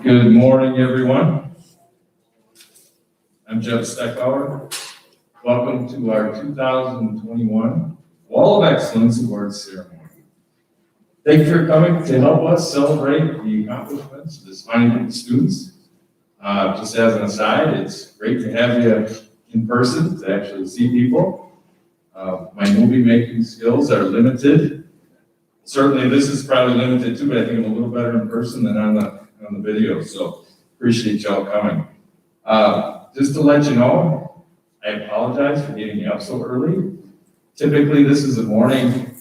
Good morning, everyone. I'm Jeff Steckbauer. Welcome to our 2021 Wall of Excellence Awards ceremony. Thank you for coming to help us celebrate the accomplishments of this fine group of students. Just as an aside, it's great to have you in person to actually see people. My movie making skills are limited. Certainly this is probably limited too, but I think I'm a little better in person than on the video, so appreciate y'all coming. Just to let you know, I apologize for getting you up so early. Typically this is a morning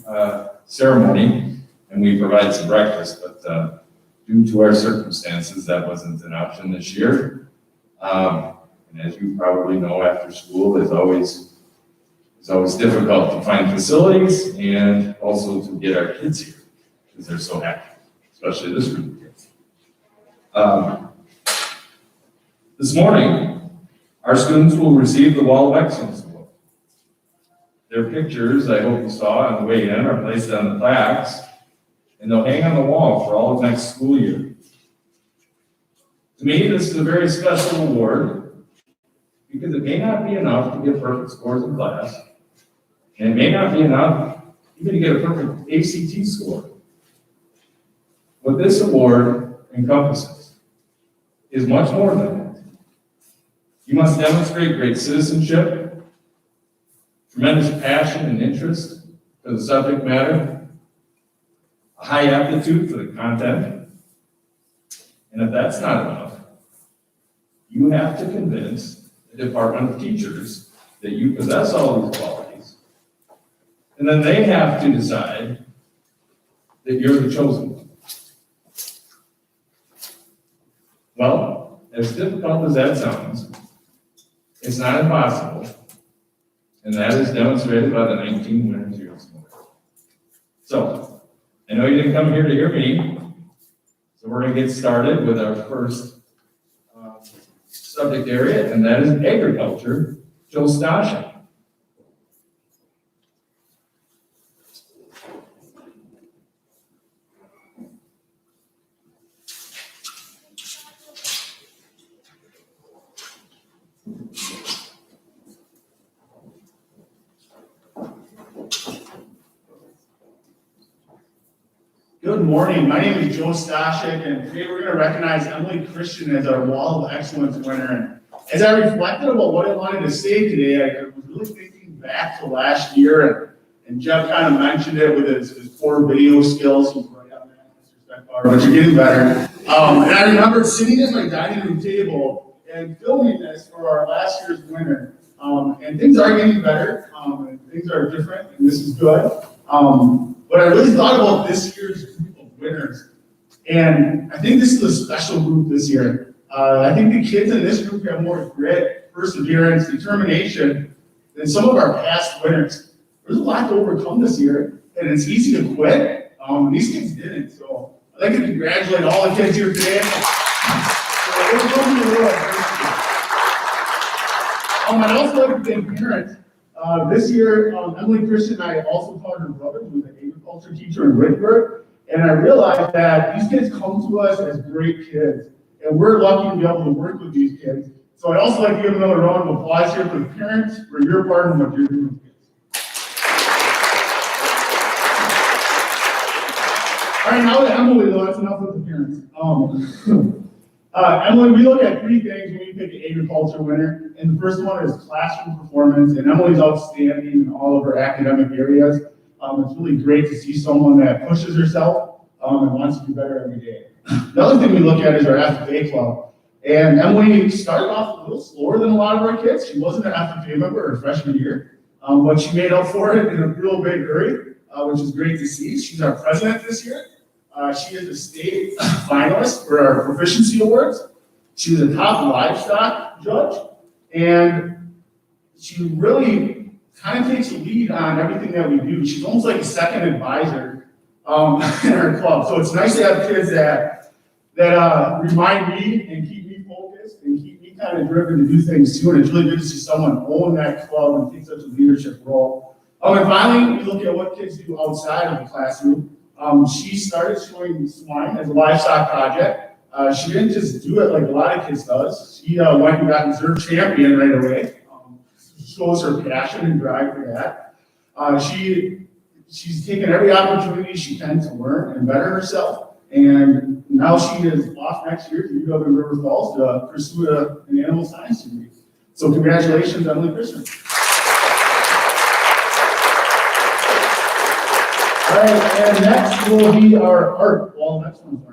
ceremony and we provide some breakfast, but due to our circumstances, that wasn't an option this year. And as you probably know, after school is always difficult to find facilities and also to get our kids here because they're so happy, especially this group of kids. This morning, our students will receive the Wall of Excellence Award. Their pictures, I hope you saw on the way in, are placed on the plaques, and they'll hang on the wall for all of next school year. To me, this is a very special award because it may not be enough to get perfect scores in class, and it may not be enough even to get a perfect ACT score. What this award encompasses is much more than that. You must demonstrate great citizenship, tremendous passion and interest for the subject matter, a high aptitude for the content, and if that's not enough, you have to convince the Department of Teachers that you possess all these qualities, and then they have to decide that you're the chosen one. Well, as difficult as that sounds, it's not impossible, and that is demonstrated by the 19 winners here this morning. So, I know you didn't come here to hear me, so we're going to get started with our first subject area, and that is agriculture. Joe Stashik. Good morning. My name is Joe Stashik, and today we're going to recognize Emily Christian as our Wall of Excellence winner. And as I reflected about what I wanted to say today, I was really thinking back to last year, and Jeff kind of mentioned it with his poor video skills. He's right on that, Mr. Steckbauer, but you're getting better. And I remember sitting at my dining room table and filming this for our last year's winner. And things are getting better, and things are different, and this is good. But I really thought about this year's group of winners, and I think this is a special group this year. I think the kids in this group have more grit, perseverance, determination than some of our past winners. There's a lot to overcome this year, and it's easy to quit. These kids didn't, so I'd like to congratulate all the kids here today. I'd also like to thank parents. This year, Emily Christian and I also taught her brother, who was an agriculture teacher in Whitburg, and I realized that these kids come to us as great kids, and we're lucky to be able to work with these kids. So I'd also like to give another round of applause here for the parents for your part in what you're doing with kids. All right, now to Emily, though, that's enough with the parents. Emily, we look at three things when we pick an agriculture winner, and the first one is classroom performance, and Emily's outstanding in all of her academic areas. It's really great to see someone that pushes herself and wants to do better every day. The other thing we look at is our FFA club. And Emily started off a little slower than a lot of our kids. She wasn't an FFA member her freshman year, but she made up for it in a real big hurry, which is great to see. She's our president this year. She is a state finalist for our proficiency awards. She was a top livestock judge, and she really kind of takes a lead on everything that we do. She's almost like a second advisor in our club. So it's nice to have kids that remind me and keep me focused and keep me kind of driven to do things too. And it's really good to see someone own that club and take such a leadership role. And finally, we look at what kids do outside of the classroom. She started showing swine as a livestock project. She didn't just do it like a lot of kids does. She went and got reserve champion right away. Shows her passion and drive for that. She's taken every opportunity she can to learn and better herself. And now she is off next year to UW River Falls to pursue an animal science degree. So congratulations, Emily Christian. All right, and next will be our art wall of excellence learner.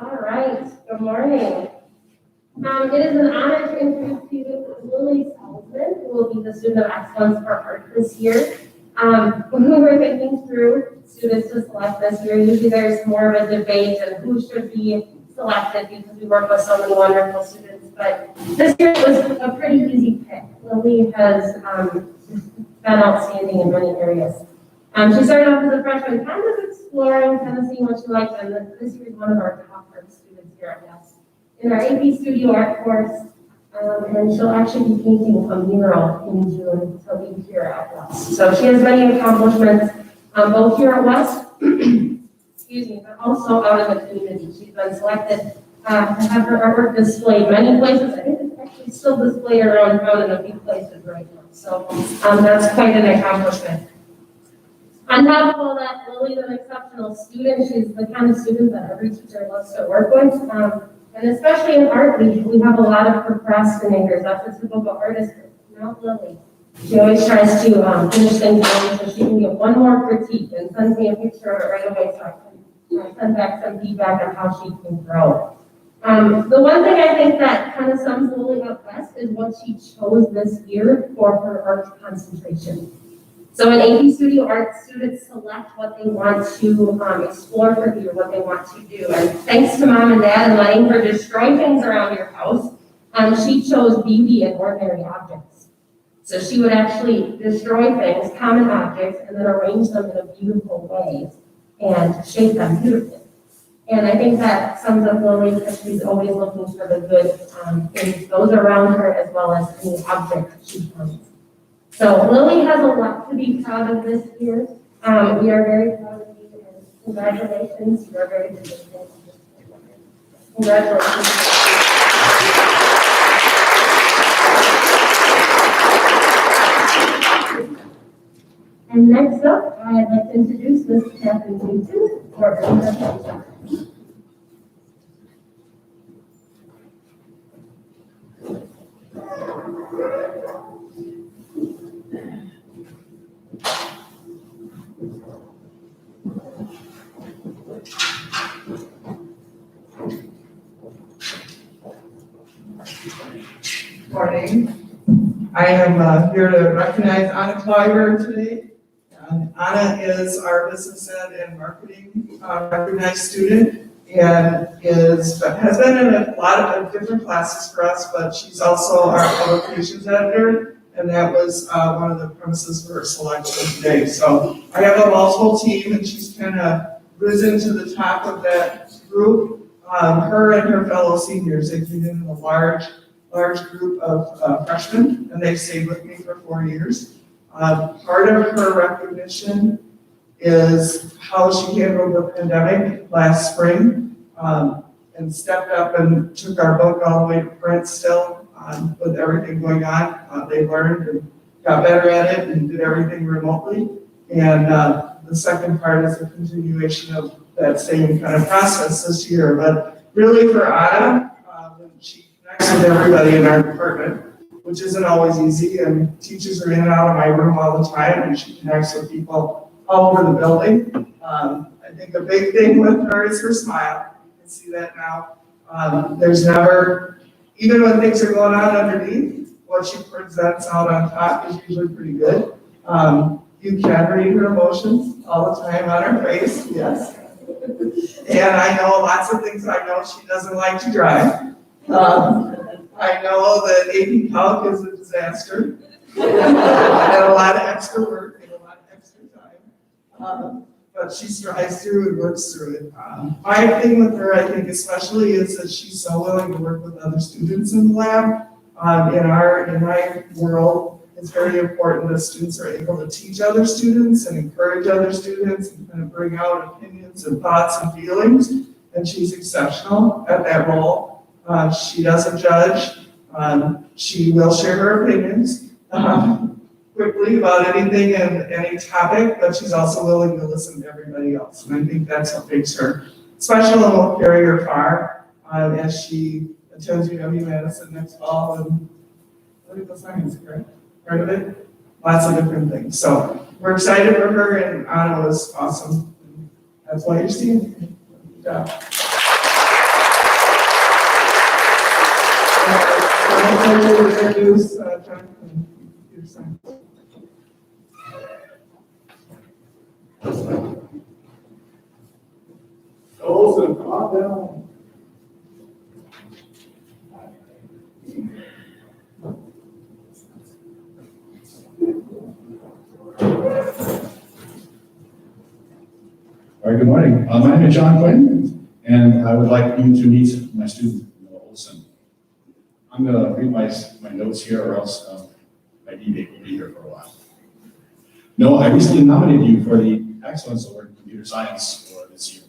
All right, good morning. It is an honor to introduce to you Lily Salzman, who will be the Student of Excellence for Art this year. When we were thinking through students to select this year, usually there's more of a debate on who should be selected because we work with so many wonderful students, but this year it was a pretty easy pick. Lily has been outstanding in many areas. She started off as a freshman, kind of exploring, kind of seeing what she liked, and then this year is one of our top art students here at YES. In our AP Studio Art course, and she'll actually be painting a mural in June to lead here at WES. So she has many accomplishments, both here at WES, excuse me, but also out in the community. She's been selected to have her artwork displayed many places. I think it's actually still displayed around town in a few places right now. So that's quite an accomplishment. On top of all that, Lily's an exceptional student. She's the kind of student that every teacher loves to work with. And especially in art, we have a lot of procrastinators. That's a typical artist, not Lily. She always tries to finish things early so she can get one more critique and sends me a picture of it right away so I can send back some feedback on how she can grow. The one thing I think that kind of sums Lily up best is what she chose this year for her art concentration. So in AP Studio Art, students select what they want to explore for the year, what they want to do. And thanks to mom and dad and letting her destroy things around your house, she chose beauty in ordinary objects. So she would actually destroy things, common objects, and then arrange them in a beautiful way and shape them beautifully. And I think that sums up Lily because she's always looking for the good in those around her as well as any object she finds. So Lily has a lot to be proud of this year. We are very proud of you and congratulations. You are very good. Congratulations. And next up, I'd like to introduce Ms. Catherine Newton for her introduction. Morning. I am here to recognize Anna Kleiber today. Anna is our business ed and marketing recognized student and has been in a lot of different classes for us, but she's also our publications editor, and that was one of the premises for her selection today. So I have a multiple team, and she's kind of risen to the top of that group. Her and her fellow seniors, they've been in a large group of freshmen, and they've stayed with me for 4 years. Part of her recognition is how she handled the pandemic last spring, and stepped up and took our book all the way to print still, with everything going on. They learned and got better at it and did everything remotely. And the second part is a continuation of that same kind of process this year. But really for Anna, when she connects with everybody in our department, which isn't always easy, and teachers are in and out of my room all the time, and she connects with people all over the building. I think a big thing with her is her smile. You can see that now. There's never, even when things are going on underneath, what she presents out on top is usually pretty good. You can read her emotions all the time on her face, yes. And I know lots of things. I know she doesn't like to drive. I know that AP Calc is a disaster. And a lot of extra work and a lot of extra time. But she strives through and works through it. My thing with her, I think especially, is that she's so willing to work with other students in the lab. In my world, it's very important that students are able to teach other students and encourage other students and kind of bring out opinions and thoughts and feelings. And she's exceptional at that role. She doesn't judge. She will share her opinions quickly about anything and any topic, but she's also willing to listen to everybody else. And I think that's what makes her special and will carry her far as she attends UW-Madison next fall and political science, correct? Part of it? Lots of different things. So we're excited for her, and Anna was awesome. That's why you're seeing her. Good job. I'm going to introduce Jonathan, your son. Olson, come on down. All right, good morning. My name is John Quinn, and I would like you to meet my student, Noah Olson. I'm going to read my notes here, or else my D-Date will be here for a while. Noah, I recently nominated you for the Excellence Award in Computer Science for this year.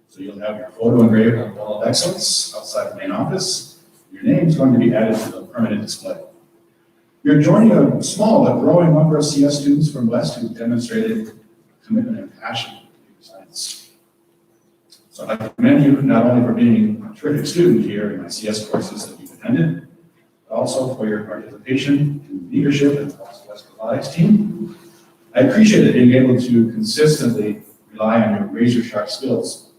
So you'll have your photo engraved on the Wall of Excellence outside the main office. Your name is going to be added to the permanent display. You're joining a small but growing number of CS students from West who demonstrated commitment and passion for computer science. So I'd like to commend you not only for being a terrific student here in my CS courses that you've attended, but also for your participation in leadership in the West Robotics team. I appreciated being able to consistently rely on your razor-sharp skills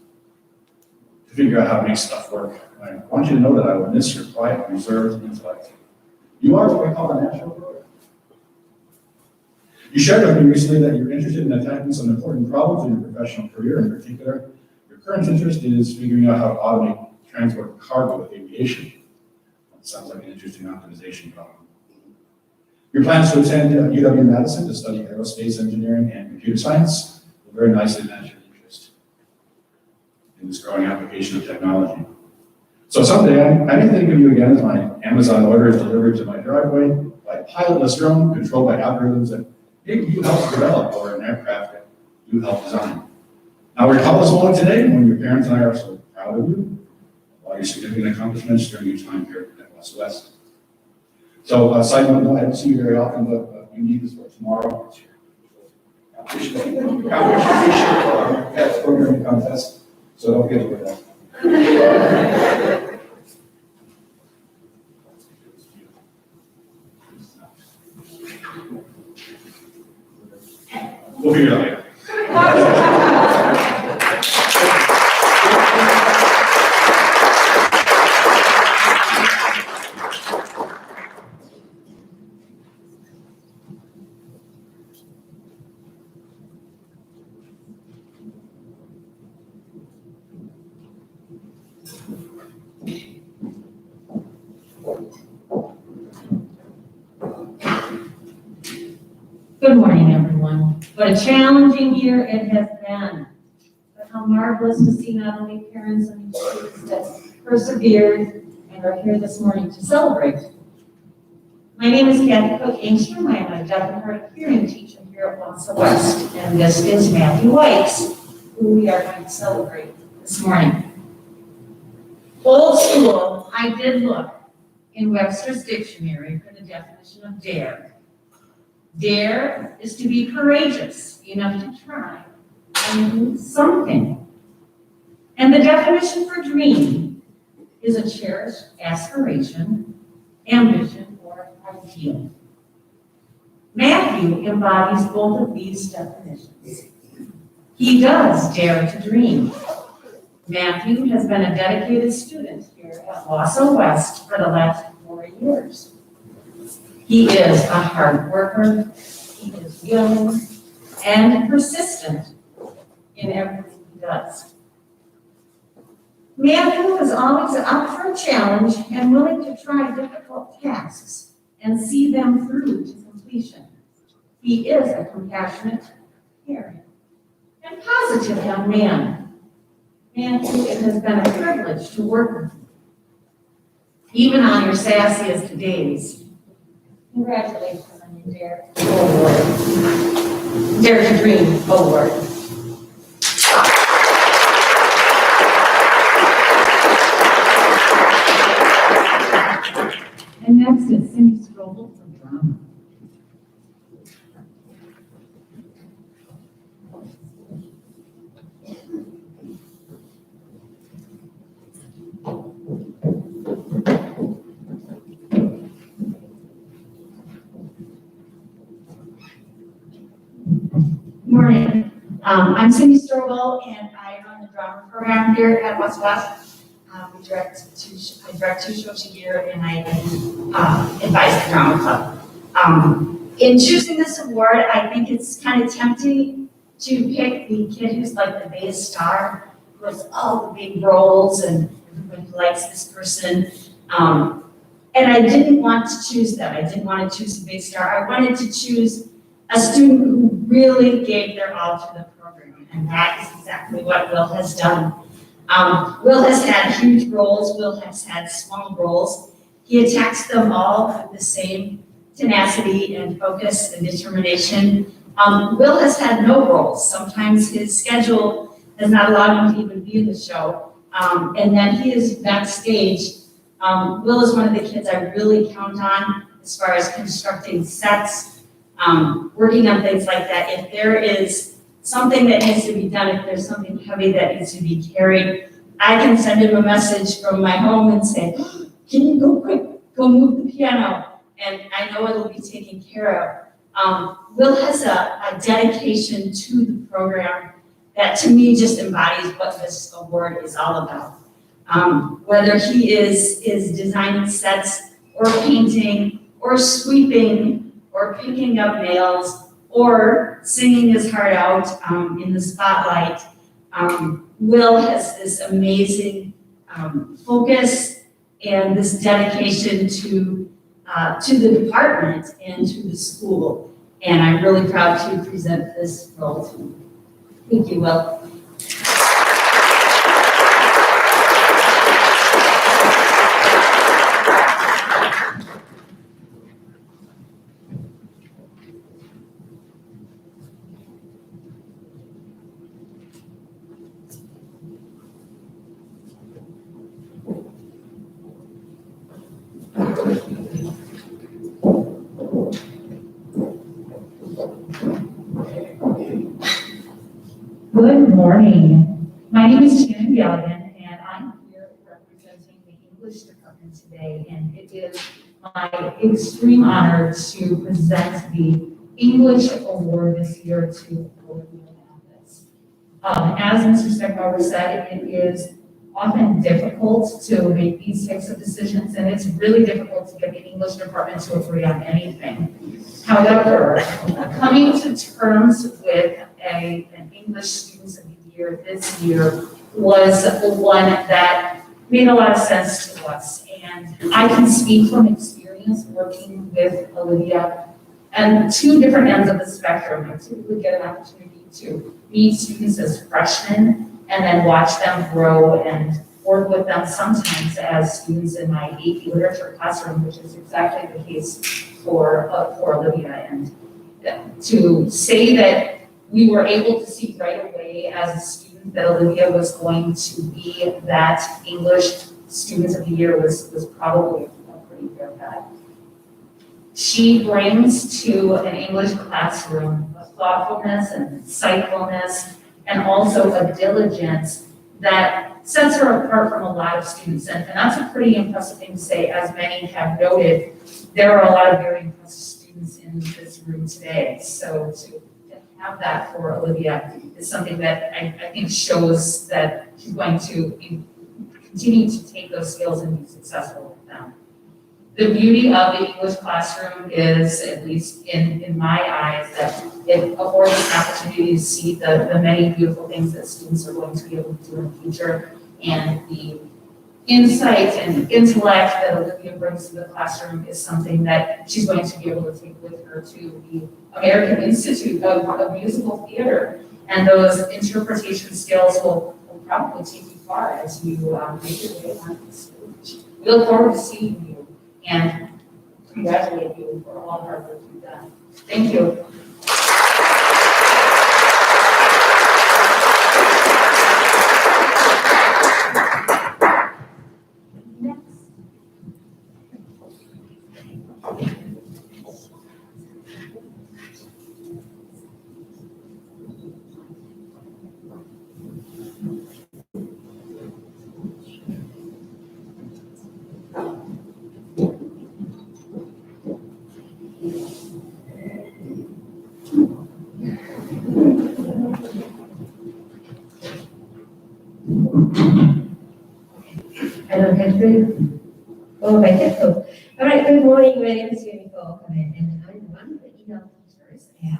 to figure out how to make stuff work. I want you to know that I will miss your quiet, reserved intellect. You are what we call a natural grower. You shared with me recently that you're interested in attacking some important problems in your professional career. In particular, your current interest is figuring out how to automate transport cargo with aviation. That sounds like an interesting optimization problem. Your plans to attend UW-Madison to study aerospace engineering and computer science will very nicely match your interest in this growing application of technology. So someday I may think of you again as my Amazon order is delivered to my driveway by a pilotless drone controlled by algorithms that maybe you helped develop, or an aircraft that you helped design. Now recall this moment today when your parents and I are so proud of you, all your significant accomplishments during your time here at West West. So side note, no, I don't see you very often, but you need this for tomorrow. It's your competition pets programming contest, so don't get with that. We'll figure it out later. Good morning, everyone. What a challenging year it has been. But how marvelous to see not only parents and students that persevered and are here this morning to celebrate. My name is Kathy Cook-Engstrom. I am a deaf and hard of hearing teacher here at Wausau West, and this is Matthew Weiss, who we are going to celebrate this morning. Old school, I did look in Webster's dictionary for the definition of dare. Dare is to be courageous enough to try and do something. And the definition for dream is a cherished aspiration, ambition, or ideal. Matthew embodies both of these definitions. He does dare to dream. Matthew has been a dedicated student here at Wausau West for the last 4 years. He is a hard worker, he is willing and persistent in everything he does. Matthew is always up for a challenge and willing to try difficult tasks and see them through to completion. He is a compassionate, caring, and positive young man. Matthew, it has been a privilege to work with you, even on your sassiest days. Congratulations on your Dare Award. Dare to Dream Award. And next is Cindy Strobel from drama. Morning. I'm Cindy Strobel, and I run the drama program here at West West. I direct two shows a year, and I advise the drama club. In choosing this award, I think it's kind of tempting to pick the kid who's like the biggest star, who has all the big roles, and everybody likes this person. And I didn't want to choose them. I didn't want to choose a big star. I wanted to choose a student who really gave their all to the program, and that is exactly what Will has done. Will has had huge roles, Will has had small roles. He attacks them all with the same tenacity and focus and determination. Will has had no roles. Sometimes his schedule has not allowed him to even be in the show. And then he is backstage. Will is one of the kids I really count on as far as constructing sets, working on things like that. If there is something that needs to be done, if there's something heavy that needs to be carried, I can send him a message from my home and say, can you go quick, go move the piano? And I know it'll be taken care of. Will has a dedication to the program that to me just embodies what this award is all about. Whether he is designing sets or painting or sweeping or picking up nails, or singing his heart out in the spotlight. Will has this amazing focus and this dedication to the department and to the school. And I'm really proud to present this role to him. Thank you, Will. Good morning. My name is Shannon Galligan, and I'm here representing the English department today. And it is my extreme honor to present the English Award this year to Olivia Mathis. As Mr. Steckbauer said, it is often difficult to make these types of decisions, and it's really difficult to get the English department to agree on anything. However, coming to terms with an English Students of the Year this year was one that made a lot of sense to us. And I can speak from experience working with Olivia and two different ends of the spectrum. I typically get an opportunity to meet students as freshmen and then watch them grow and work with them sometimes as students in my AP literature classroom, which is exactly the case for Olivia. And to say that we were able to see right away as a student that Olivia was going to be that English Student of the Year was probably a pretty fair bet. She brings to an English classroom a thoughtfulness and insightfulness and also a diligence that sets her apart from a lot of students. And that's a pretty impressive thing to say, as many have noted. There are a lot of very impressive students in this room today. So to have that for Olivia is something that I think shows that she's going to continue to take those skills and be successful with them. The beauty of the English classroom is, at least in my eyes, that it affords an opportunity to see the many beautiful things that students are going to be able to do in the future, and the insight and intellect that Olivia brings to the classroom is something that she's going to be able to take with her to the American Institute of Musical Theater. And those interpretation skills will probably take you far as you make your way on the stage. We look forward to seeing you and congratulate you for all the hard work you've done. Thank you. I don't have to. Oh, my headphone. All right, good morning. My name is Yumiko Okabe, and I'm one of the EL teachers at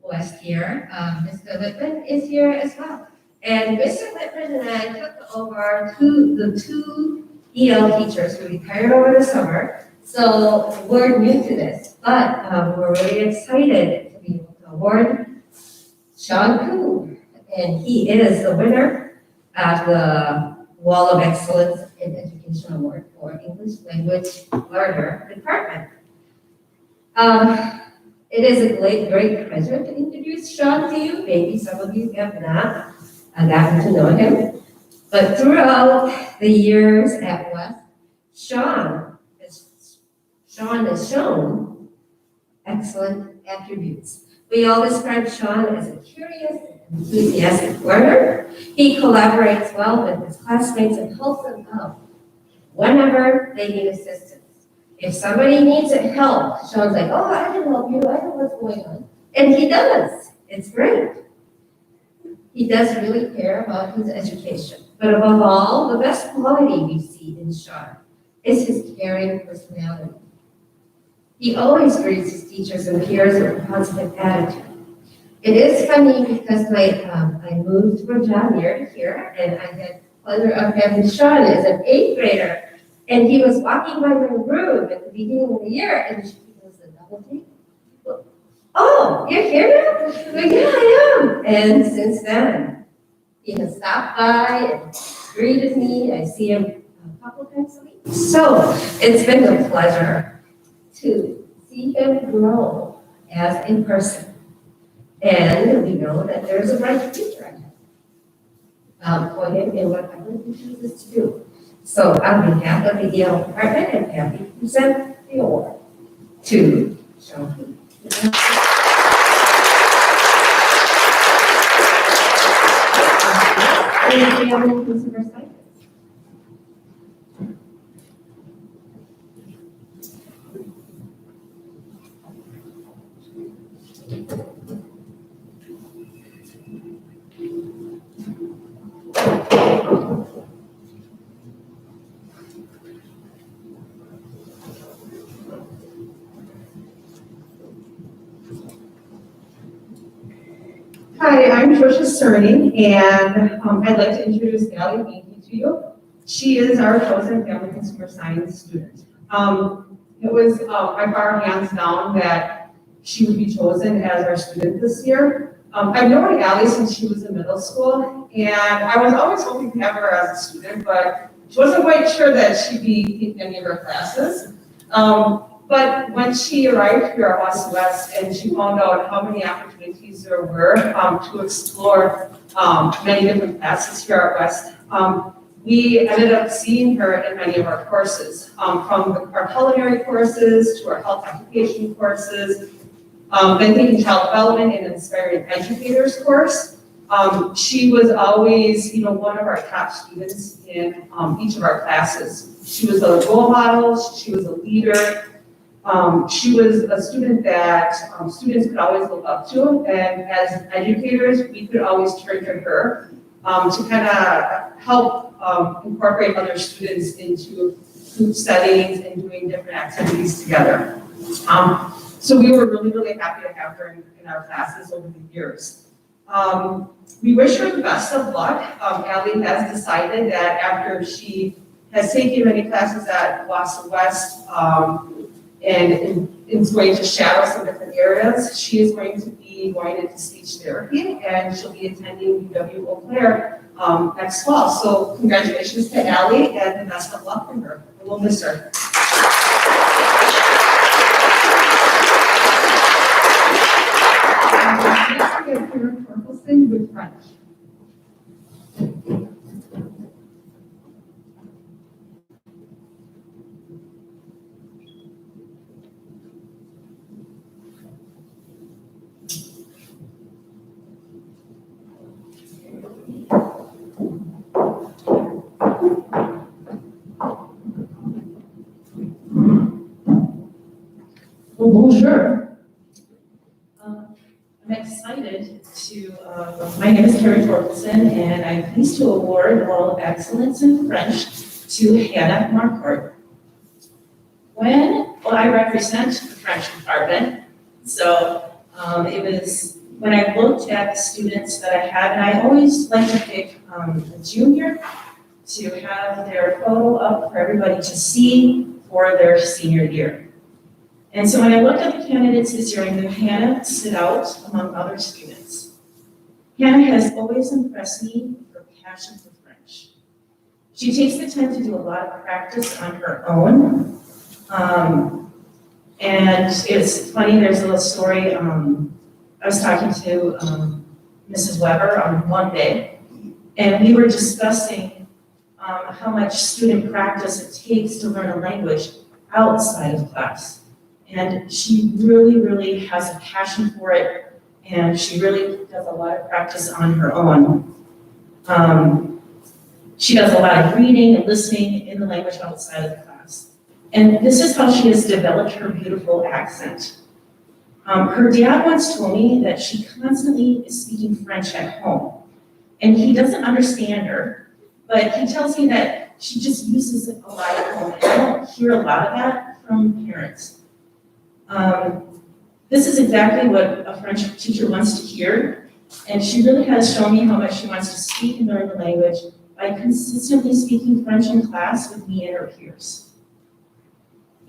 West here. Mr. Whitman is here as well. And Mr. Whitman and I took over the two EL teachers who retired over the summer. So we're new to this, but we're really excited to be able to award Sean Koo. And he is the winner of the Wall of Excellence in Education Award for English Language Learner Department. It is a great pleasure to introduce Sean to you. Maybe some of you have not gotten to know him. But throughout the years at West, Sean has shown excellent attributes. We all describe Sean as a curious, enthusiastic learner. He collaborates well with his classmates and helps them out whenever they need assistance. If somebody needs help, Sean's like, oh, I can help you, I know what's going on. And he does. It's great. He does really care about his education. But above all, the best quality we see in Sean is his caring personality. He always greets his teachers and peers with a positive attitude. It is funny because I moved from John Muir to here, and I had the pleasure of having Sean as an 8th grader. And he was walking by my room at the beginning of the year, and he goes, a double take? Oh, you're here now? I'm like, yeah, I am. And since then, he has stopped by and greeted me. I see him a couple times a week. So it's been a pleasure to see him grow as a person. And we know that there's a bright future ahead for him in whatever he chooses to do. So on behalf of the EL department, I'm happy to present the award to Sean Koo. Any other consumer science? Hi, I'm Trisha Cerny, and I'd like to introduce Allie Meany to you. She is our chosen family consumer science student. It was by far hands down that she would be chosen as our student this year. I've known Allie since she was in middle school, and I was always hoping to have her as a student, but she wasn't quite sure that she'd be taking any of her classes. But when she arrived here at West and she found out how many opportunities there were to explore many different classes here at West, we ended up seeing her in many of our courses, from our culinary courses to our health occupation courses, then taking child development and inspiring educators course, She was always, one of our top students in each of our classes. She was a role model, she was a leader. She was a student that students could always look up to, and as educators, we could always turn to her to kind of help incorporate other students into group settings and doing different activities together. So we were really, really happy to have her in our classes over the years. We wish her the best of luck. Allie has decided that after she has taken many classes at Wausau West, and is going to shadow some different areas. She is going to be going into speech therapy, and she'll be attending UW Eau Claire next fall. So congratulations to Allie, and the best of luck from her. We'll miss her. Next, we have Karen Torkelson with French. Well, bonjour. I'm excited to, my name is Karen Torkelson, and I'm pleased to award the Wall of Excellence in French to Hannah Marcourt. I represent the French department, so it was, when I looked at the students that I had, and I always like to pick a junior to have their photo up for everybody to see for their senior year. And so when I looked at the candidates this year, I knew Hannah stood out among other students. Hannah has always impressed me with her passion for French. She takes the time to do a lot of practice on her own. And it's funny, there's a little story, I was talking to Mrs. Weber on one day, and we were discussing how much student practice it takes to learn a language outside of class. And she really, really has a passion for it, and she really does a lot of practice on her own. She does a lot of reading and listening in the language outside of the class. And this is how she has developed her beautiful accent. Her dad once told me that she constantly is speaking French at home. And he doesn't understand her, but he tells me that she just uses it a lot at home. And I don't hear a lot of that from parents. This is exactly what a French teacher wants to hear, and she really has shown me how much she wants to speak and learn the language by consistently speaking French in class with me and her peers.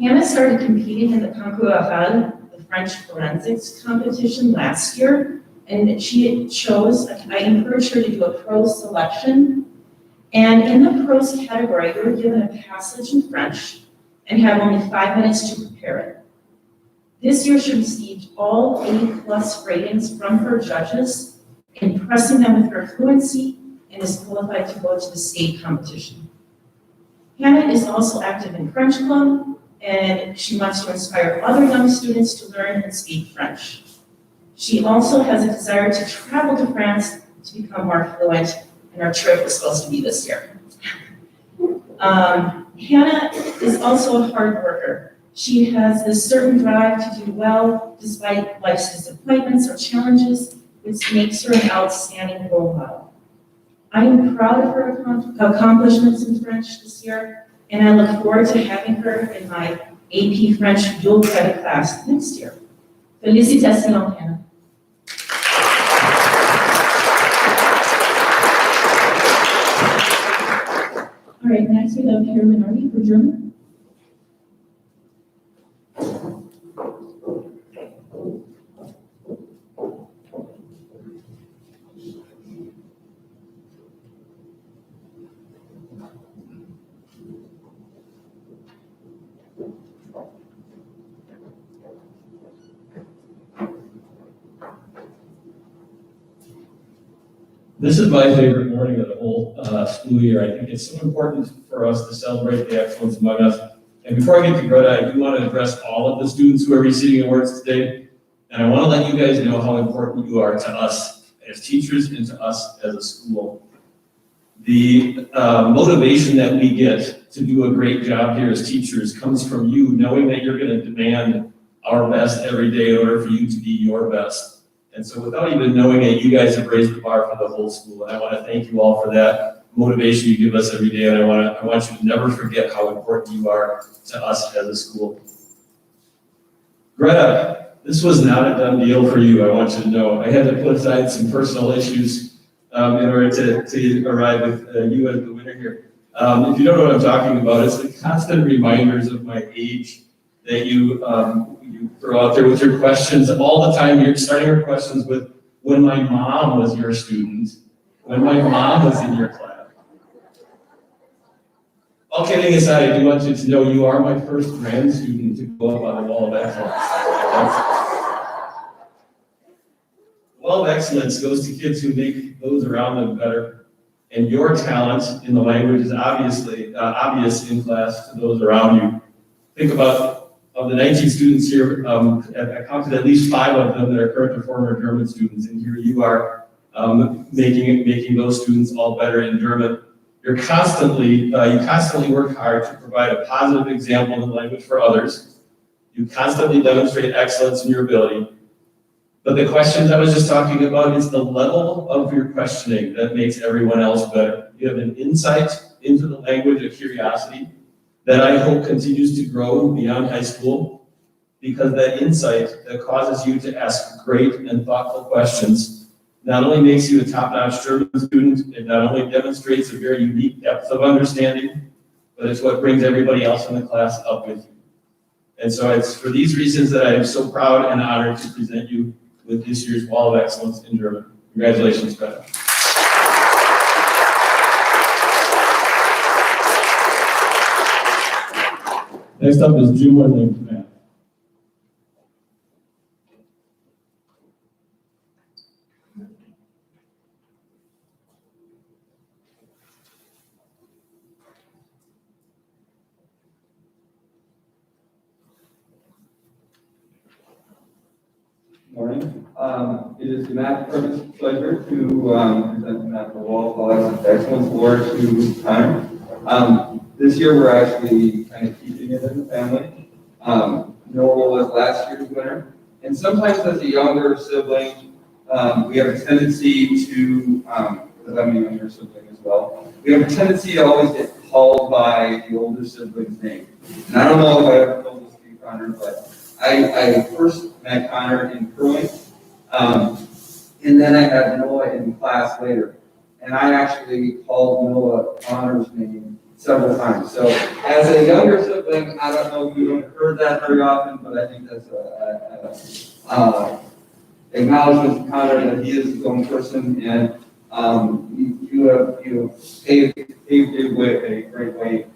Hannah started competing in the Concours Oral, the French forensics competition last year, and she chose, I encouraged her to do a prose selection, and in the prose category, you were given a passage in French and have only 5 minutes to prepare it. This year, she received all A+ ratings from her judges, impressing them with her fluency, and is qualified to go to the state competition. Hannah is also active in French Club, and she wants to inspire other young students to learn and speak French. She also has a desire to travel to France to become more fluent, and our trip was supposed to be this year. Hannah is also a hard worker. She has this certain drive to do well despite life's disappointments or challenges, which makes her an outstanding role model. I am proud of her accomplishments in French this year, and I look forward to having her in my AP French dual credit class next year. Félicitations, Hannah. All right, next we have Karen Minardi for German. This is my favorite morning of the whole school year. I think it's so important for us to celebrate the excellence among us. And before I get to Greta, I do want to address all of the students who are receiving awards today. And I want to let you guys know how important you are to us as teachers and to us as a school. The motivation that we get to do a great job here as teachers comes from you knowing that you're going to demand our best every day in order for you to be your best. And so without even knowing it, you guys have raised the bar for the whole school. And I want to thank you all for that motivation you give us every day. And I want you to never forget how important you are to us as a school. Greta, this was not a done deal for you, I want you to know. I had to put aside some personal issues in order to arrive with you as the winner here. If you don't know what I'm talking about, it's the constant reminders of my age that you throw out there with your questions. All the time, you're starting your questions with, when my mom was your student, when my mom was in your class. All kidding aside, I do want you to know you are my first grand student to go up on the Wall of Excellence. Wall of Excellence goes to kids who make those around them better. And your talent in the language is obviously obvious in class to those around you. Think about, of the 19 students here, I counted at least 5 of them that are current or former German students, and here you are making those students all better in German. You constantly work hard to provide a positive example in the language for others. You constantly demonstrate excellence in your ability. But the questions I was just talking about is the level of your questioning that makes everyone else better. You have an insight into the language, a curiosity that I hope continues to grow beyond high school, because that insight that causes you to ask great and thoughtful questions not only makes you a top-notch German student, it not only demonstrates a very unique depth of understanding, but it's what brings everybody else in the class up with you. And so it's for these reasons that I am so proud and honored to present you with this year's Wall of Excellence in German. Congratulations, Greta. Next up is June Whitling from math. Morning. It is the math department's pleasure to present the Math Wall of Excellence Award to Connor. This year we're actually kind of keeping it in the family. Noah was last year's winner, and sometimes as a younger sibling, we have a tendency to, because I'm a younger sibling as well, we have a tendency to always get called by the older sibling's name. And I don't know if I ever told this to you, Connor, but I first met Connor in curling, and then I had Noah in class later. And I actually called Noah Connor's name several times. So as a younger sibling, I don't know if you have heard that very often, but I think that's a acknowledgement to Connor that he is his own person, and you have paved a great way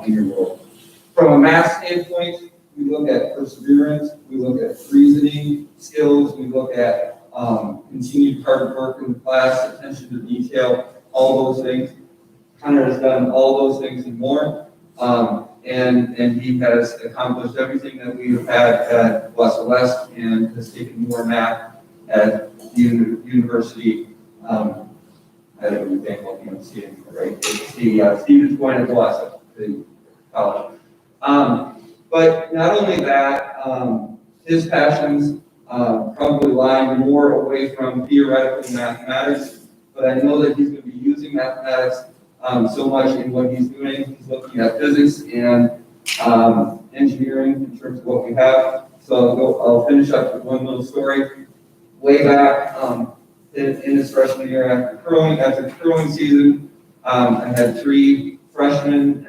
in your role. From a math standpoint, we look at perseverance, we look at reasoning skills, we look at continued hard work in class, attention to detail, all those things. Connor has done all those things and more, and he has accomplished everything that we have had at West West, and has taken more math at the university. I don't even think what you see anymore, right? It's the Stevens Point at West, the college. But not only that, his passions probably lie more away from theoretical mathematics, but I know that he's going to be using mathematics so much in what he's doing. He's looking at physics and engineering in terms of what we have. So I'll finish up with one little story. Way back in his freshman year after the curling season, I had 3 freshmen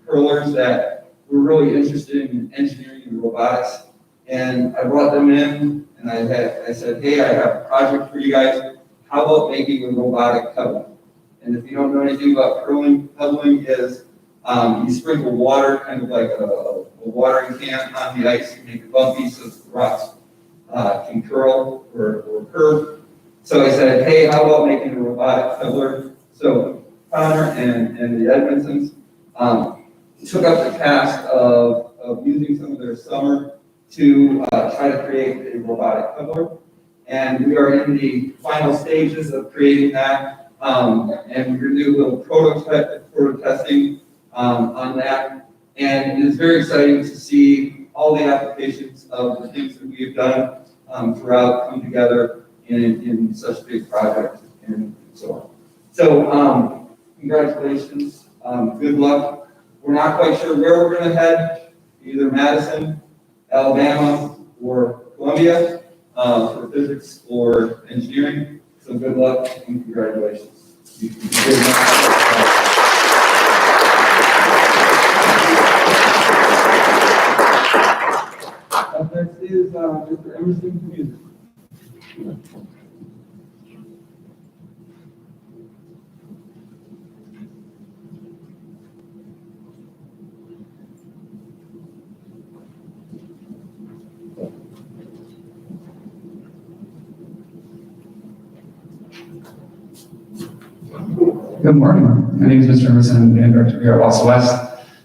curlers that were really interested in engineering and robotics. And I brought them in and I said, hey, I have a project for you guys. How about making a robotic pebble? And if you don't know anything about curling, pebbling is you sprinkle water, kind of like a watering can on the ice to make it bumpy so the rocks can curl or curve. So I said, hey, how about making a robotic pebbler? So Connor and the Edmondsons took up the task of using some of their summer to try to create a robotic pebbler. And we are in the final stages of creating that. And we're gonna do a little proto testing on that. And it is very exciting to see all the applications of the things that we have done throughout come together in such a big project and so on. So congratulations, good luck. We're not quite sure where we're gonna head, either Madison, Alabama, or Columbia for physics or engineering. So good luck and congratulations. Up next is Mr. Emerson from music. Good morning. My name is Mr. Emerson. I'm band director here at Wausau West.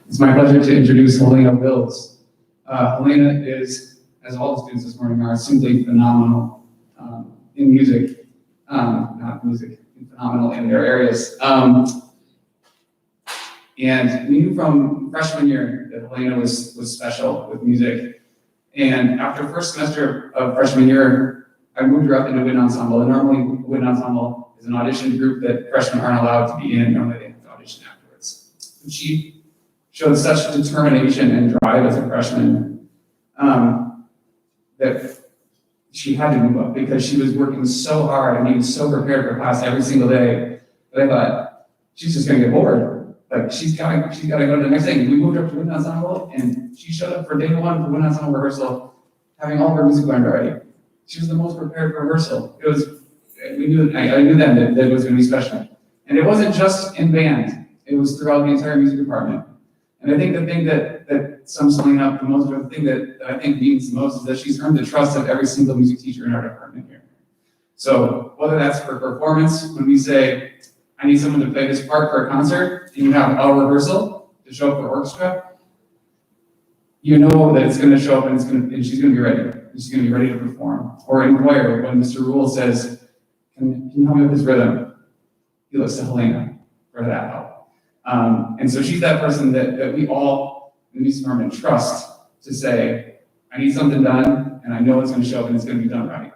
It's my pleasure to introduce Helena Wills. Helena is, as all the students this morning are, simply phenomenal in music, phenomenal in their areas. And we knew from freshman year that Helena was special with music. And after first semester of freshman year, I moved her up into wind ensemble. And normally, wind ensemble is an audition group that freshmen aren't allowed to be in. Normally, they have to audition afterwards. And she showed such determination and drive as a freshman that she had to move up because she was working so hard and being so prepared for class every single day that I thought, she's just gonna get bored. Like she's gotta go to the next thing. We moved up to wind ensemble and she showed up for day one for wind ensemble rehearsal, having all of her music learned already. She was the most prepared for rehearsal. I knew then that it was gonna be special. And it wasn't just in band, it was throughout the entire music department. And I think the thing that sums Helena up the most, or the thing that I think means the most, is that she's earned the trust of every single music teacher in our department here. So whether that's for performance, when we say, I need someone to play this part for a concert, and you have a rehearsal to show up for orchestra, you know that it's gonna show up and she's gonna be ready. She's gonna be ready to perform. Or in choir, when Mr. Rule says, can you help me with this rhythm? He looks to Helena for that help. And so she's that person that we all in the music department trust to say, I need something done, and I know it's gonna show up and it's gonna be done right.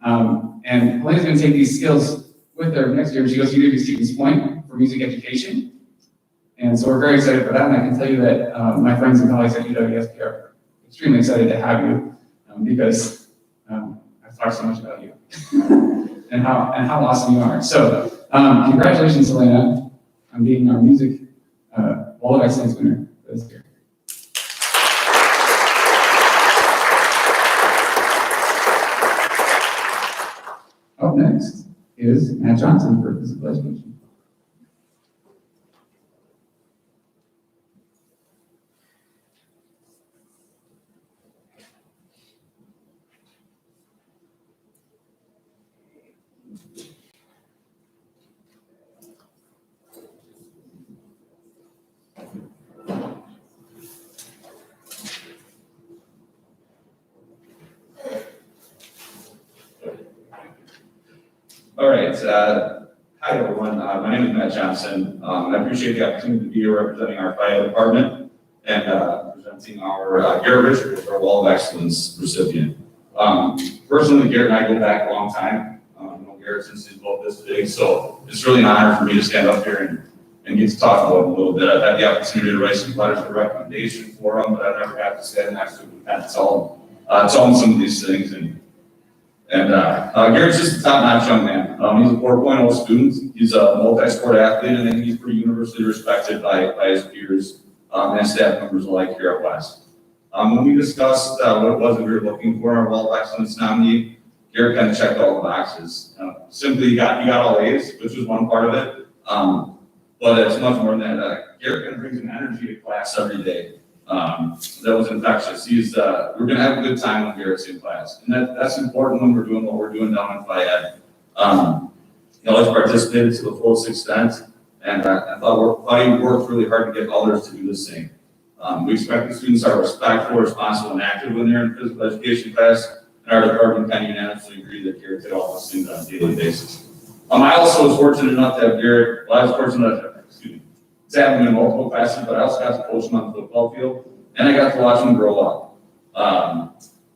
And Helena's gonna take these skills with her next year. She goes to UW Stevens Point for music education. And so we're very excited for that. And I can tell you that my friends and colleagues at UWSP are extremely excited to have you because I've talked so much about you and how awesome you are. So congratulations, Helena, on being our music Wall of Excellence winner this year. Up next is Matt Johnson for physical education. All right, hi everyone, my name is Matt Johnson. I appreciate the opportunity to be here representing our FIO department and presenting our Garrett Richards, our Wall of Excellence recipient. Personally, Garrett and I go back a long time. I've known Garrett since he's about this big, so it's really an honor for me to stand up here and get to talk about him a little bit. I've had the opportunity to write some letters of recommendation for him, but I've never got to stand next to him and tell him some of these things. And Garrett's just a top-notch young man. He's a 4.0 student. He's a multi-sport athlete, and I think he's pretty universally respected by his peers and staff members alike here at West. When we discussed what it was that we were looking for in our Wall of Excellence nominee, Garrett kind of checked all the boxes. Simply, he got all A's, which was one part of it. But it's much more than that. Garrett kind of brings an energy to class every day. That was infectious. We're gonna have a good time when Garrett's in class, and that's important when we're doing what we're doing down in FIED. He always participated to the fullest extent, and I thought he worked really hard to get others to do the same. We expect the students are respectful, responsible, and active when they're in physical education class, and our department kind of unanimously agreed that Garrett did all those things on a daily basis. I also was fortunate enough to have Garrett, well, I was fortunate enough to have him in multiple classes, but I also got to coach him on the football field, and I got to watch him grow up.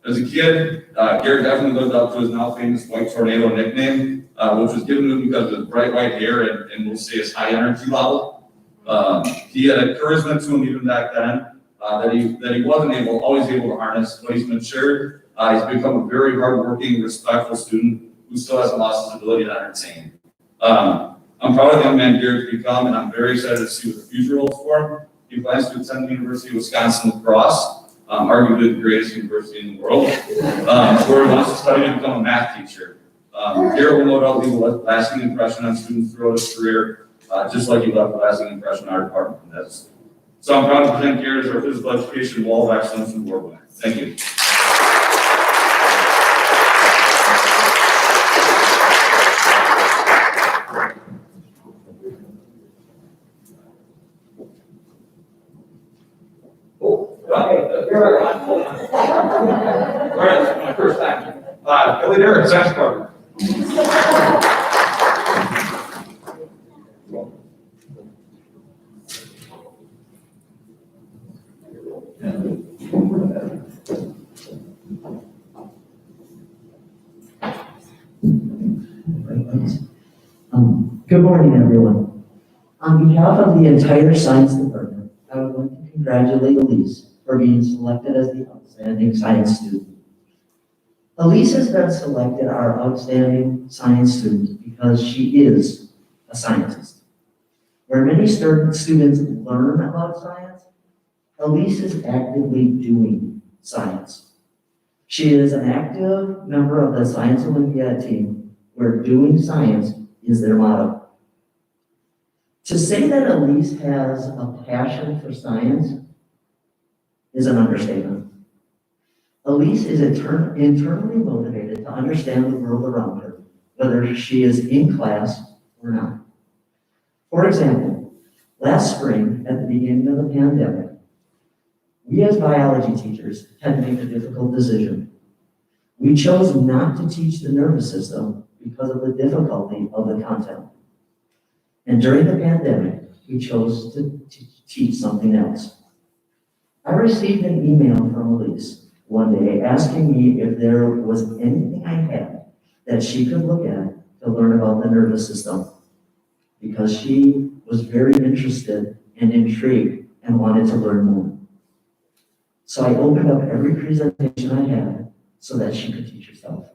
As a kid, Garrett definitely lived up to his now famous White Tornado nickname, which was given to him because of his bright white hair and we'll say his high energy level. He had a charisma to him even back then that he wasn't always able to harness, but he's matured. He's become a very hardworking, respectful student who still hasn't lost his ability to entertain. I'm proud of the young man Garrett's become, and I'm very excited to see what the future holds for him. He plans to attend the University of Wisconsin-La Crosse, arguably the greatest university in the world, where he wants to study to become a math teacher. Garrett will no doubt leave a lasting impression on students throughout his career, just like he left a lasting impression on our department. So I'm proud to present Garrett as our Physical Education Wall of Excellence Award winner. Thank you. All right, this is my first time. Billy Derrick, Science Department. Good morning, everyone. On behalf of the entire science department, I would like to congratulate Elise for being selected as the outstanding science student. Elise has been selected our outstanding science student because she is a scientist. Where many students learn about science, Elise is actively doing science. She is an active member of the Science Olympiad team, where doing science is their motto. To say that Elise has a passion for science is an understatement. Elise is internally motivated to understand the world around her, whether she is in class or not. For example, last spring, at the beginning of the pandemic, we as biology teachers had to make a difficult decision. We chose not to teach the nervous system because of the difficulty of the content. And during the pandemic, we chose to teach something else. I received an email from Elise one day asking me if there was anything I had that she could look at to learn about the nervous system, because she was very interested and intrigued and wanted to learn more. So I opened up every presentation I had so that she could teach herself.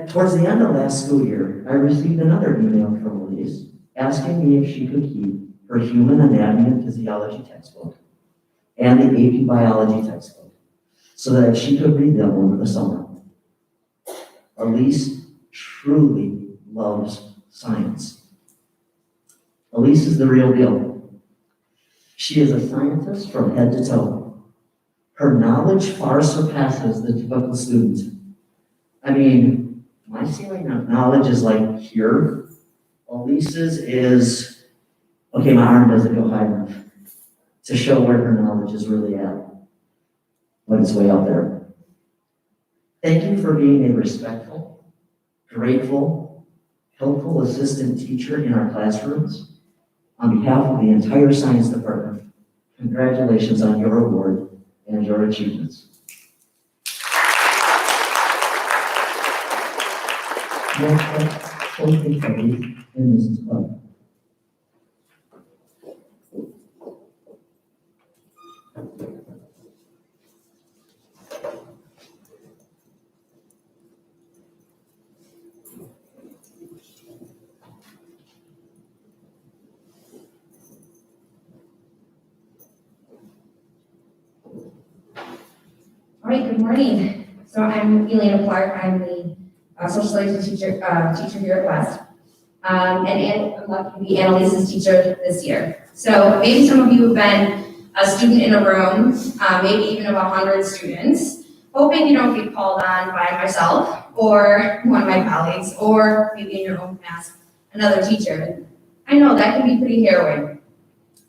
Towards the end of last school year, I received another email from Elise asking me if she could keep her Human Anatomy and Physiology textbook and the AP Biology textbook so that she could read them over the summer. Elise truly loves science. Elise is the real deal. She is a scientist from head to toe. Her knowledge far surpasses the typical student. I mean, my ceiling of knowledge is like here. Elise's is, okay, my arm doesn't go high enough to show where her knowledge is really at, but it's way out there. Thank you for being a respectful, grateful, helpful assistant teacher in our classrooms. On behalf of the entire science department, congratulations on your award and your achievements. And Mrs. Clark. All right, good morning. So I'm Elena Clark. I'm the social studies teacher here at West. And I'm lucky to be Annalise's teacher this year. So maybe some of you have been a student in a room, maybe even of 100 students, hoping you don't get called on by myself or one of my colleagues, or maybe in your own class, another teacher. I know that can be pretty harrowing.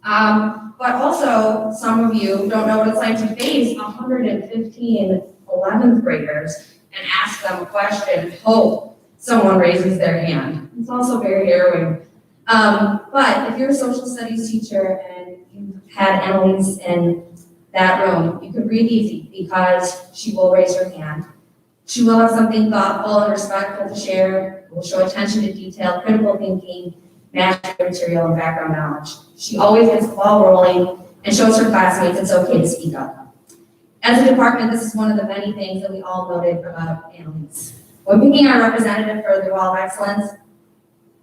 But also, some of you don't know what it's like to face 115 11th graders and ask them a question and hope someone raises their hand. It's also very harrowing. But if you're a social studies teacher and you've had Annalise in that room, you can breathe easy because she will raise her hand. She will have something thoughtful and respectful to share, will show attention to detail, critical thinking, mastery material, and background knowledge. She always gets the ball rolling and shows her classmates it's okay to speak up. As a department, this is one of the many things that we all noted about Annalise. When picking our representative for the Wall of Excellence,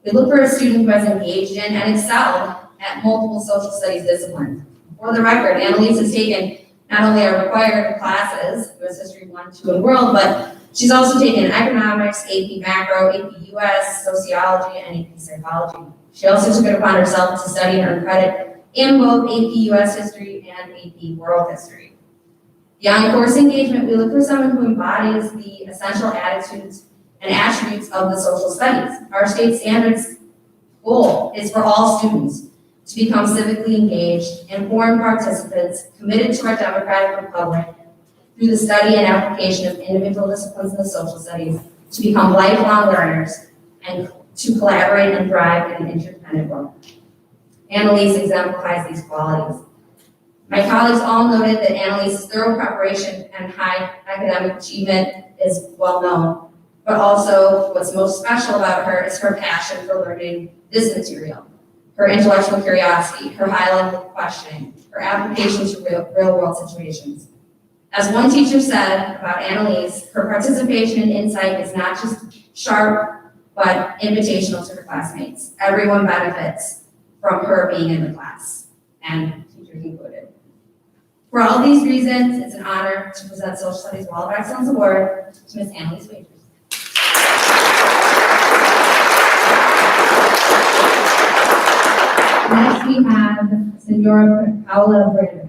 we look for a student who has engaged in and excelled at multiple social studies disciplines. For the record, Annalise has taken not only our required classes, U.S. History 1, 2, and World, but she's also taken economics, AP Macro, AP US, sociology, and AP psychology. She also took it upon herself to study and earn credit in both AP US History and AP World History. Beyond course engagement, we look for someone who embodies the essential attitudes and attributes of the social studies. Our state standards goal is for all students to become civically engaged, informed participants, committed to our democratic republic through the study and application of individual disciplines in the social studies, to become lifelong learners, and to collaborate and thrive in an interdependent world. Annalise exemplifies these qualities. My colleagues all noted that Annalise's thorough preparation and high academic achievement is well known, but also what's most special about her is her passion for learning this material, her intellectual curiosity, her high level of questioning, her application to real world situations. As one teacher said about Annalise, her participation and insight is not just sharp, but invitational to her classmates. Everyone benefits from her being in the class, and teachers included. For all these reasons, it's an honor to present Social Studies Wall of Excellence Award to Ms. Annalise Wagers. Next, we have Senora Paula Brander.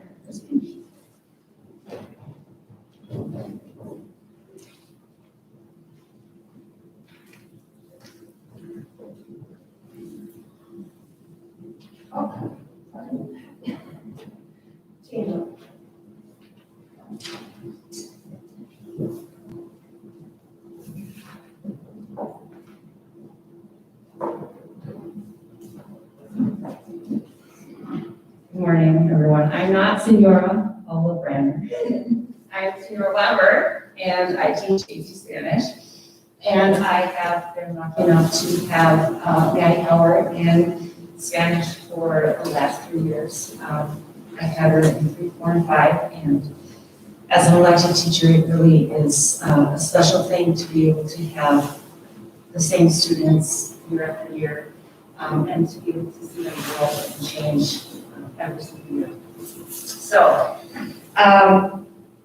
Good morning, everyone. I'm not Senora Paula Brander. I'm Senora Weber, and I teach AP Spanish. And I have been lucky enough to have Maddie Howard in Spanish for the last 3 years. I had her in 3, 4, and 5, and as an elected teacher, it really is a special thing to be able to have the same students year after year, and to be able to see them grow and change every single year. So,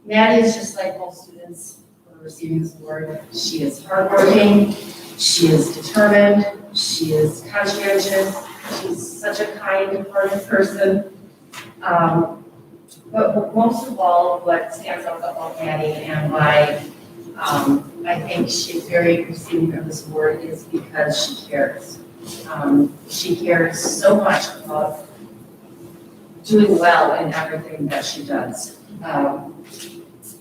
Maddie is just like most students who are receiving this award. She is hardworking, she is determined, she is conscientious, she's such a kind-hearted person. But most of all, what stands out about Maddie and why I think she's very receiving of this award is because she cares. She cares so much about doing well in everything that she does.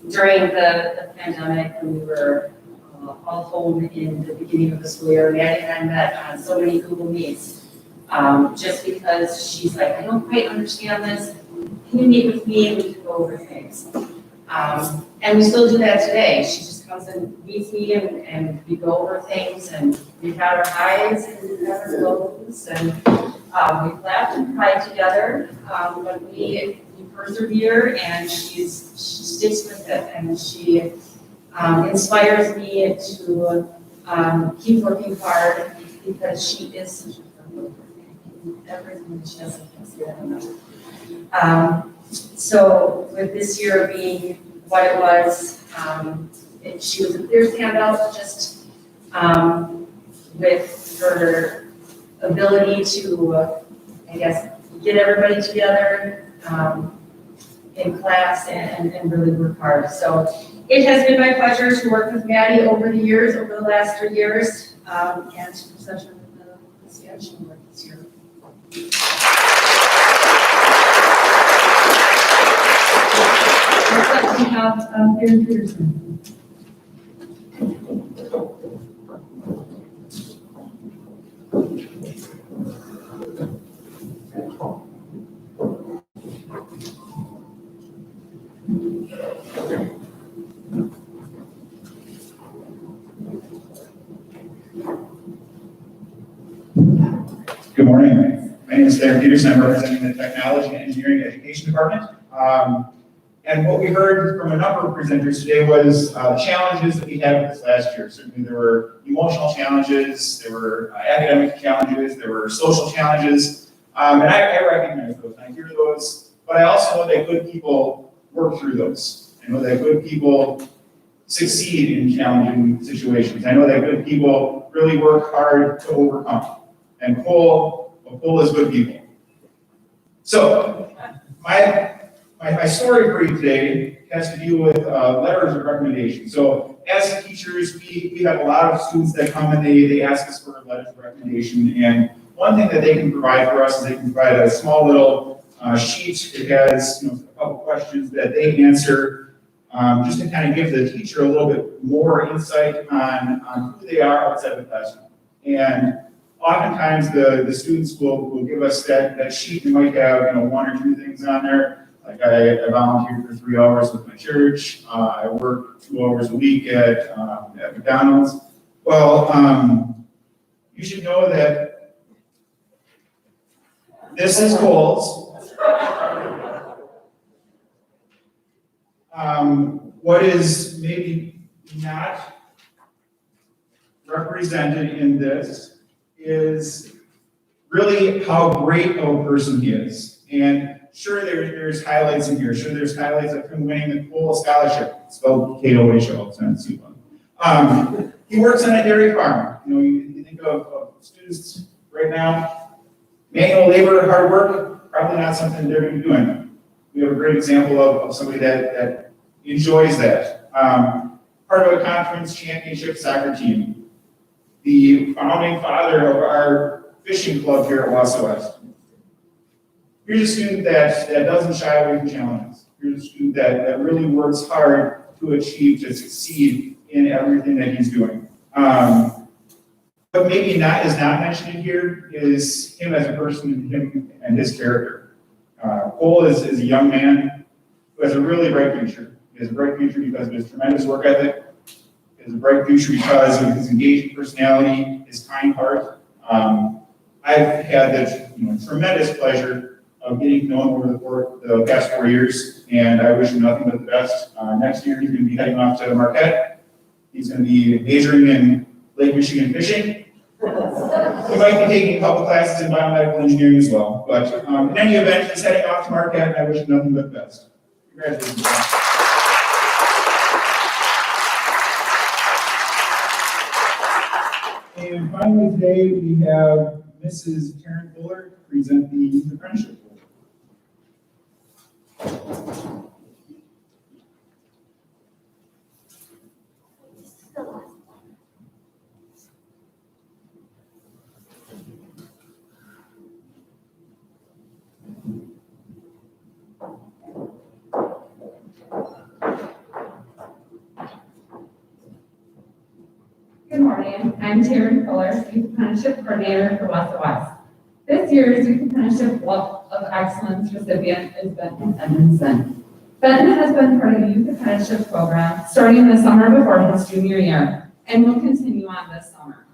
During the pandemic, when we were all home in the beginning of the school year, Maddie and I met on so many Google Meets, just because she's like, I don't quite understand this. Can you meet with me and we can go over things? And we still do that today. She just comes and meets me and we go over things, and we've had our highs and we've had our lows, and we've laughed and cried together, but we persevere, and she sticks with it, and she inspires me to keep working hard, because she is such a hard worker. Everything that she does, I can see that in her. So with this year being what it was, she was a clear standout, just with her ability to, I guess, get everybody together in class and really work hard. So it has been my pleasure to work with Maddie over the years, over the last 3 years, and to present her with the Spanish award this year. It's a we have Karen Peterson. Good morning. My name is Darren Peterson. I'm representing the Technology and Engineering Education Department. And what we heard from a number of presenters today was challenges that we had this last year. Certainly there were emotional challenges, there were academic challenges, there were social challenges. And I recognize those, and I hear those, but I also know that good people work through those. I know that good people succeed in challenging situations. I know that good people really work hard to overcome. And Cole is good people. So my story for you today has to do with letters of recommendation. So as teachers, we have a lot of students that come and they ask us for letters of recommendation. And one thing that they can provide for us is they can provide a small little sheet. It has a couple questions that they answer just to kind of give the teacher a little bit more insight on who they are outside the classroom. And oftentimes the students will give us that sheet. They might have one or two things on there. Like I volunteered for 3 hours with my church. I work 2 hours a week at McDonald's. Well, you should know that this is Cole's. What is maybe not represented in this is really how great of a person he is. And sure, there's highlights in here. Sure, there's highlights of him winning the Cole Scholarship, spelled K-O-H-O, it's not C one. He works on a dairy farm. You think of students right now, manual labor, hard work, probably not something they're going to be doing. We have a great example of somebody that enjoys that. Part of a conference championship soccer team. The founding father of our fishing club here at Wausau West. Here's a student that doesn't shy away from challenges. Here's a student that really works hard to succeed in everything that he's doing. What maybe is not mentioned in here is him as a person, him and his character. Cole is a young man who has a really bright future. He has a bright future because of his tremendous work ethic. He has a bright future because of his engaging personality, his kind heart. I've had the tremendous pleasure of getting to know him over the past 4 years, and I wish him nothing but the best. Next year, he's going to be heading off to Marquette. He's going to be majoring in Lake Michigan fishing. He might be taking a couple classes in biomedical engineering as well. But in any event, he's heading off to Marquette, and I wish him nothing but the best. Congratulations. And finally today, we have Mrs. Karen Fuller present the Youth Apprenticeship Award. Good morning, I'm Taryn Fuller, Youth Apprenticeship Coordinator for Wausau West. This year's Youth Apprenticeship Walk of Excellence recipient is Benton Edmondson. Benton has been part of the Youth Apprenticeship Program starting the summer before his junior year and will continue on this summer.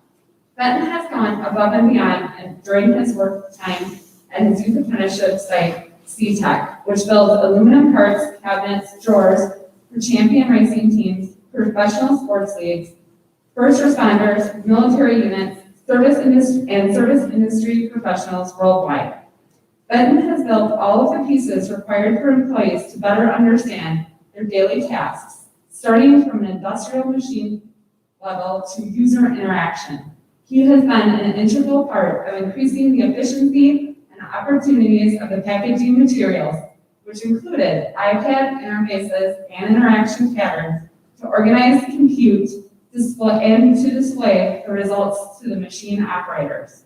Benton has gone above and beyond during his work time at his Youth Apprenticeship site, C-Tech, which builds aluminum parts, cabinets, drawers for champion racing teams, professional sports leagues, first responders, military units, service industry professionals worldwide. Benton has built all of the pieces required for employees to better understand their daily tasks, starting from an industrial machine level to user interaction. He has been an integral part of increasing the efficiency and opportunities of the packaging materials, which included iPad interfaces and interaction patterns to organize, compute, display the results to the machine operators.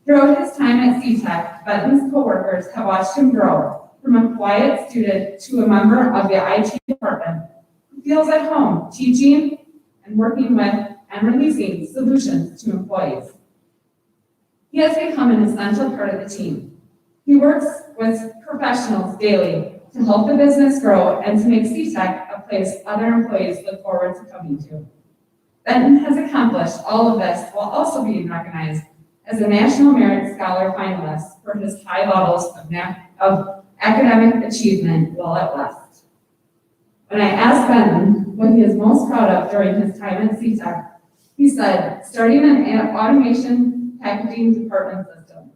Throughout his time at C-Tech, Benton's coworkers have watched him grow from a quiet student to a member of the IT department feels at home teaching and working with and releasing solutions to employees. He has become an essential part of the team. He works with professionals daily to help the business grow and to make CTEC a place other employees look forward to coming to. Benton has accomplished all of this while also being recognized as a National Merit Scholar finalist for his high levels of academic achievement while at West. When I asked Benton what he is most proud of during his time at CTEC, he said, starting an automation packaging department system.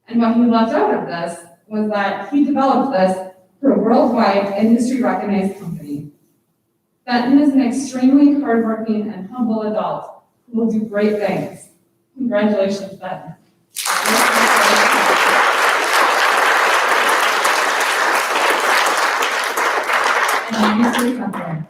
And what he left out of this was that he developed this for a worldwide industry-recognized company. Benton is an extremely hardworking and humble adult who will do great things. Congratulations, Benton. And Mr. Kempler.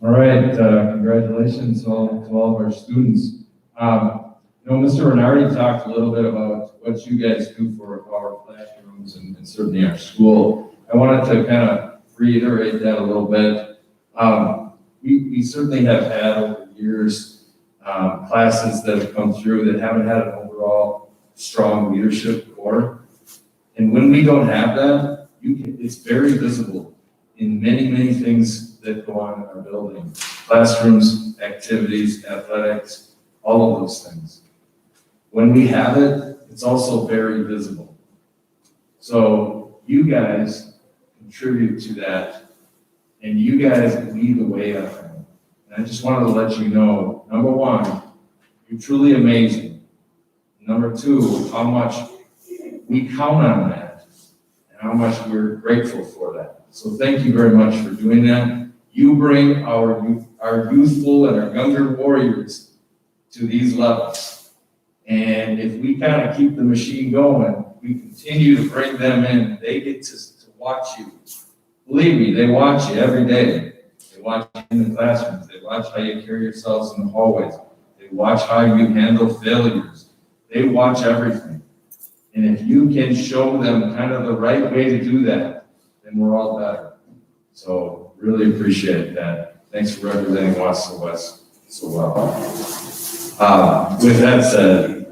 All right, congratulations to all of our students. Mr. Renardi talked a little bit about what you guys do for our classrooms and certainly our school. I wanted to kind of reiterate that a little bit. We certainly have had over the years classes that have come through that haven't had an overall strong leadership core. And when we don't have that, it's very visible in many, many things that go on in our building. Classrooms, activities, athletics, all of those things. When we have it, it's also very visible. So you guys contribute to that, and you guys lead the way on that. And I just wanted to let you know, number one, you're truly amazing. Number two, how much we count on that, and how much we're grateful for that. So thank you very much for doing that. You bring our youthful and our younger warriors to these levels. And if we kind of keep the machine going, we continue to bring them in. They get to watch you. Believe me, they watch you every day. They watch you in the classrooms. They watch how you carry yourselves in the hallways. They watch how you handle failures. They watch everything. And if you can show them kind of the right way to do that, then we're all better. So really appreciate that. Thanks for representing Wausau West so well. With that said,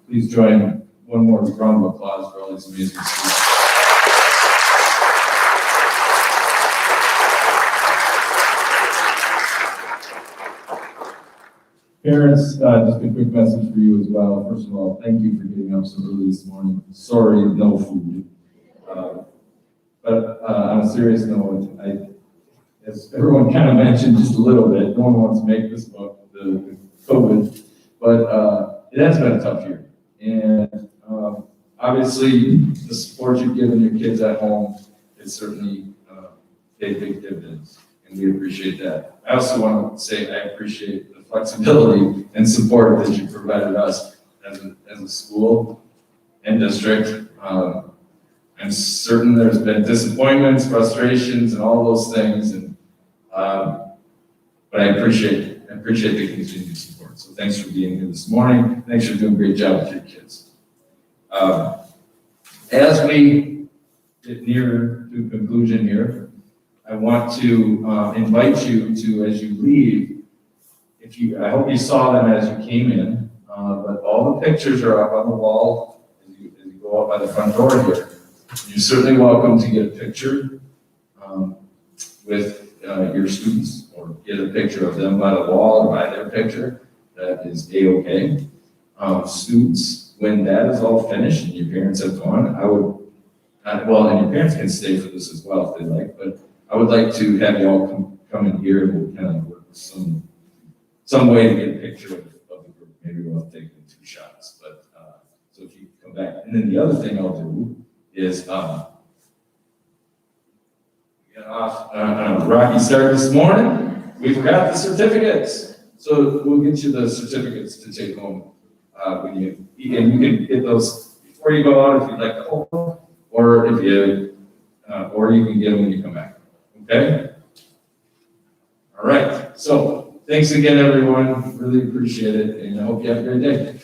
please join one more round of applause for all these amazing students. Parents, just a quick message for you as well. First of all, thank you for getting up so early this morning. Sorry, no food. But on a serious note, as everyone kind of mentioned just a little bit, no one wants to make this about the COVID, but it has been a tough year. And obviously, the support you've given your kids at home is certainly paid big dividends, and we appreciate that. I also want to say I appreciate the flexibility and support that you provided us as a school and district. I'm certain there's been disappointments, frustrations, and all those things, and but I appreciate the continued support. So thanks for being here this morning. Thanks for doing a great job with your kids. As we get near to conclusion here, I want to invite you to, as you leave, I hope you saw them as you came in, but all the pictures are up on the wall as you go out by the front door here. You're certainly welcome to get a picture with your students, or get a picture of them by the wall or by their picture. That is A-okay. Students, when that is all finished and your parents have gone, and your parents can stay for this as well if they like, but I would like to have you all come in here and we'll kind of work some way to get a picture of the group. Maybe we'll take 2 shots, but so if you come back. And then the other thing I'll do is we got off on a rocky start this morning. We forgot the certificates, so we'll get you the certificates to take home when you can get those before you go out if you'd like to hold them, or you can get them when you come back. Okay. All right. So thanks again, everyone. Really appreciate it, and I hope you have a great day.